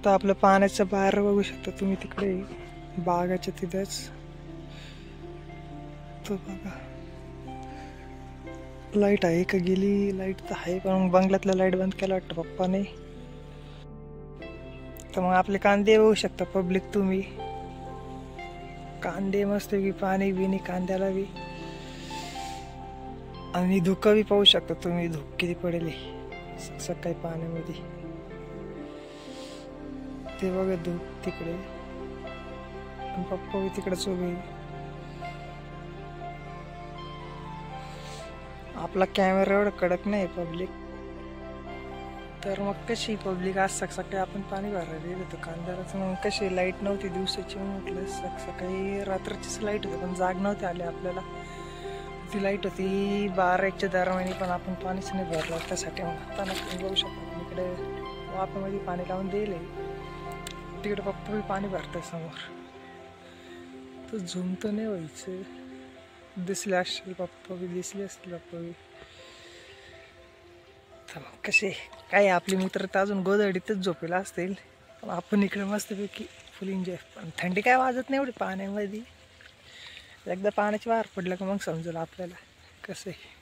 तर आपलं पाण्याचं बाहेर बघू शकता तुम्ही, तिकडे बागाच्या तिथेच तो बघा. लाईट आहे का गेली? लाईट तर आहे, पण बंगल्यातलं लाईट बंद केलं वाटतं पप्पाने. तर मग आपले कांदे बघू शकता पब्लिक तुम्ही, कांदे मस्त की पाणी बिनी कांद्याला बी. आणि धुकं बी पाहू शकता तुम्ही, धुक किती पडेल सकाळी पाण्यामध्ये. ते बघा धूप तिकडे, आणि पप्पा बी तिकडेच उभे. आपला कॅमेरा एवढा कडक नाही पब्लिक. तर मग कशी पब्लिक आज सकाळी आपण पाणी भरायला येत होतो कांद्यालाच. मग कशी लाईट नव्हती दिवसाची, म्हटलं सकाळी रात्रीचीच लाईट होती, पण जाग नव्हती आली आपल्याला. ती लाईट होती 12-1च्या दरम्यान, पण आपण पाणीच नाही भरलं त्यासाठी. मग आता नक्की बघू शकतो आपण इकडे वाफेमध्ये पाणी लावून दिले. तिकडे पप्पा बी पाणी भरतंय समोर. तर झूम तर नाही व्हायचं, दिसले असतील पप्पा बी, दिसले असतील पप्पा बी. तर मग कसे काय आपले मित्र तर अजून गोधडीतच झोपेला असतील, पण आपण इकडे मस्तपैकी फुल एन्जॉय. पण थंडी काय वाजत नाही एवढी पाण्यामध्ये. एकदा पाण्याची वार पडलं का मग समजेल आपल्याला कसं आहे.